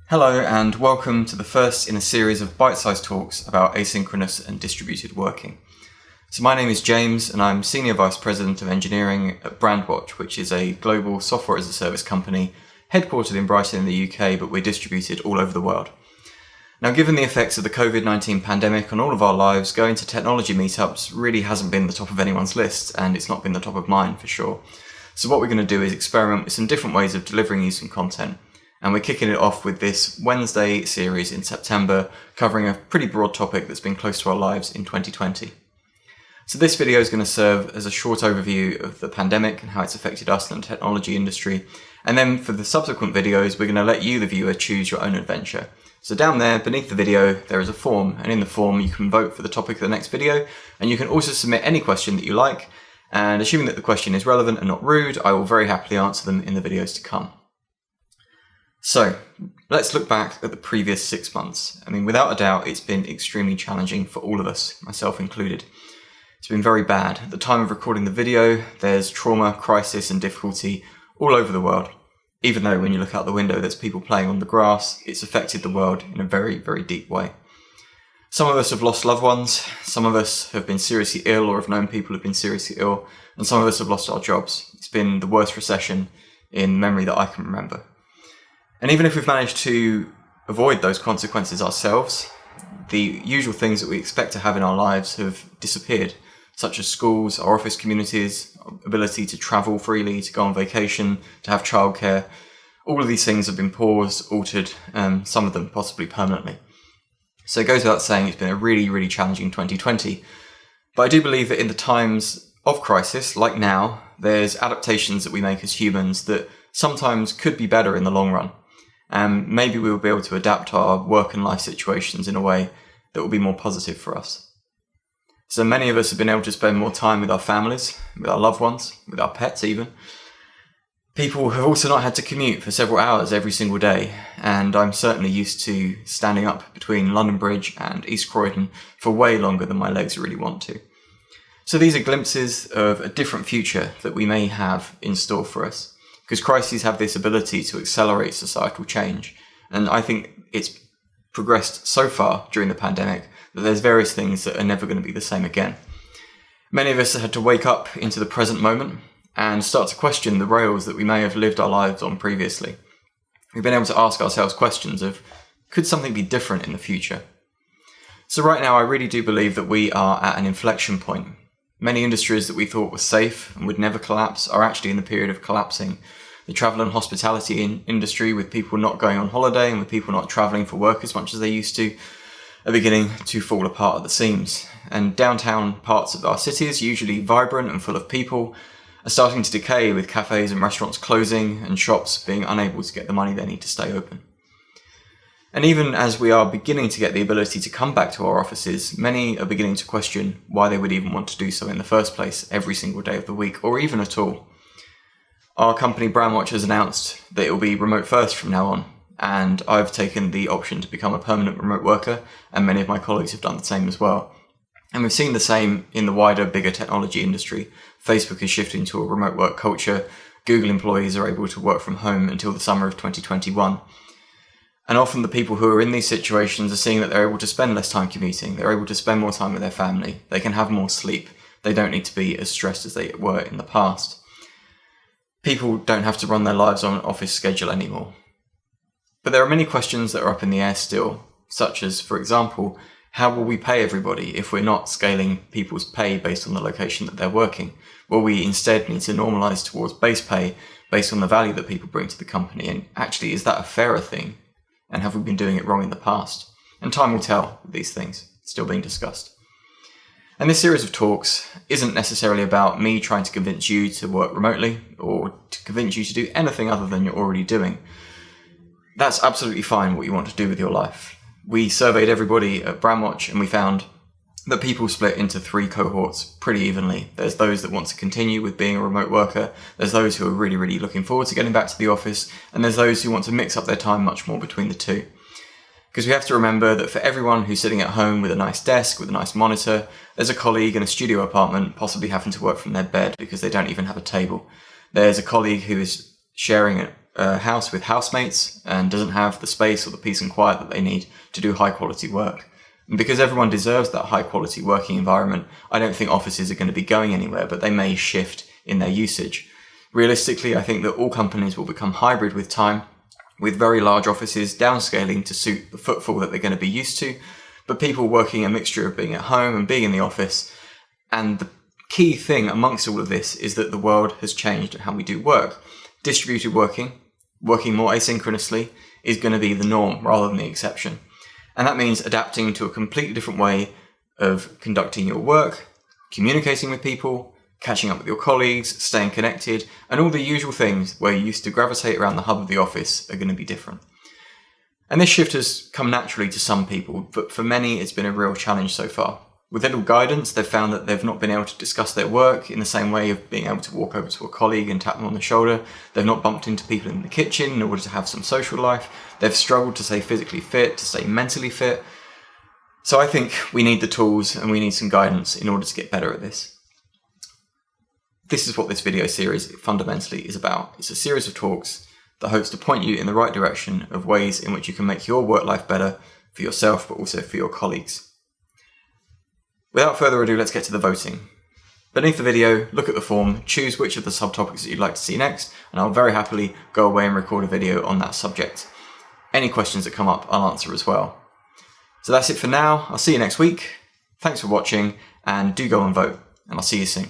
Hello and welcome to the first in a series of bite-sized talks about asynchronous and distributed working. So my name is James and I'm Senior Vice President of Engineering at Brandwatch, which is a global software as a service company headquartered in Brighton in the UK, but we're distributed all over the world. Now, given the effects of the COVID-19 pandemic on all of our lives, going to technology meetups really hasn't been the top of anyone's list, and it's not been the top of mine for sure. So what we're going to do is experiment with some different ways of delivering you some content. And we're kicking it off with this Wednesday series in September, covering a pretty broad topic that's been close to our lives in 2020. So this video is going to serve as a short overview of the pandemic and how it's affected us in the technology industry. And then for the subsequent videos, we're going to let you, the viewer, choose your own adventure. So down there, beneath the video, there is a form, and in the form you can vote for the topic of the next video, and you can also submit any question that you like, and assuming that the question is relevant and not rude, I will very happily answer them in the videos to come. So, let's look back at the previous 6 months. I mean, without a doubt, it's been extremely challenging for all of us, myself included. It's been very bad. At the time of recording the video, there's trauma, crisis, and difficulty all over the world. Even though when you look out the window, there's people playing on the grass, it's affected the world in a very, very deep way. Some of us have lost loved ones, some of us have been seriously ill or have known people who've been seriously ill, and some of us have lost our jobs. It's been the worst recession in memory that I can remember. And even if we've managed to avoid those consequences ourselves, the usual things that we expect to have in our lives have disappeared, such as schools, our office communities, our ability to travel freely, to go on vacation, to have childcare. All of these things have been paused, altered, some of them possibly permanently. So it goes without saying it's been a really, really challenging 2020. But I do believe that in the times of crisis, like now, there's adaptations that we make as humans that sometimes could be better in the long run. And maybe we will be able to adapt our work and life situations in a way that will be more positive for us. So many of us have been able to spend more time with our families, with our loved ones, with our pets even. People have also not had to commute for several hours every single day, and I'm certainly used to standing up between London Bridge and East Croydon for way longer than my legs really want to. So these are glimpses of a different future that we may have in store for us. Because crises have this ability to accelerate societal change. And I think it's progressed so far during the pandemic that there's various things that are never going to be the same again. Many of us have had to wake up into the present moment and start to question the rails that we may have lived our lives on previously. We've been able to ask ourselves questions of, could something be different in the future? So right now, I really do believe that we are at an inflection point. Many industries that we thought were safe and would never collapse are actually in the period of collapsing. The travel and hospitality industry, with people not going on holiday and with people not travelling for work as much as they used to, are beginning to fall apart at the seams. And downtown parts of our cities, usually vibrant and full of people, are starting to decay, with cafes and restaurants closing and shops being unable to get the money they need to stay open. And even as we are beginning to get the ability to come back to our offices, many are beginning to question why they would even want to do so in the first place every single day of the week, or even at all. Our company Brandwatch has announced that it will be remote first from now on, and I've taken the option to become a permanent remote worker, and many of my colleagues have done the same as well. And we've seen the same in the wider, bigger technology industry. Facebook is shifting to a remote work culture. Google employees are able to work from home until the summer of 2021. And often the people who are in these situations are seeing that they're able to spend less time commuting, they're able to spend more time with their family, they can have more sleep, they don't need to be as stressed as they were in the past. People don't have to run their lives on an office schedule anymore. But there are many questions that are up in the air still, such as, for example, how will we pay everybody if we're not scaling people's pay based on the location that they're working? Will we instead need to normalise towards base pay based on the value that people bring to the company? And actually, is that a fairer thing? And have we been doing it wrong in the past? And time will tell with these things still being discussed. And this series of talks isn't necessarily about me trying to convince you to work remotely or to convince you to do anything other than you're already doing. That's absolutely fine what you want to do with your life. We surveyed everybody at Brandwatch and we found that people split into 3 cohorts pretty evenly. There's those that want to continue with being a remote worker, there's those who are really looking forward to getting back to the office, and there's those who want to mix up their time much more between the two. Because we have to remember that for everyone who's sitting at home with a nice desk, with a nice monitor, there's a colleague in a studio apartment possibly having to work from their bed because they don't even have a table. There's a colleague who is sharing a house with housemates and doesn't have the space or the peace and quiet that they need to do high quality work. And because everyone deserves that high quality working environment, I don't think offices are going to be going anywhere, but they may shift in their usage. Realistically, I think that all companies will become hybrid with time, with very large offices downscaling to suit the footfall that they're going to be used to, but people working a mixture of being at home and being in the office. And the key thing amongst all of this is that the world has changed at how we do work. Distributed working more asynchronously, is going to be the norm rather than the exception. And that means adapting to a completely different way of conducting your work, communicating with people, catching up with your colleagues, staying connected, and all the usual things where you used to gravitate around the hub of the office are going to be different. And this shift has come naturally to some people, but for many it's been a real challenge so far. With little guidance, they've found that they've not been able to discuss their work in the same way of being able to walk over to a colleague and tap them on the shoulder. They've not bumped into people in the kitchen in order to have some social life. They've struggled to stay physically fit, to stay mentally fit. So I think we need the tools and we need some guidance in order to get better at this. This is what this video series fundamentally is about. It's a series of talks that hopes to point you in the right direction of ways in which you can make your work life better for yourself, but also for your colleagues. Without further ado, let's get to the voting. Beneath the video, look at the form, choose which of the subtopics that you'd like to see next, and I'll very happily go away and record a video on that subject. Any questions that come up, I'll answer as well. So that's it for now. I'll see you next week. Thanks for watching, and do go and vote, and I'll see you soon.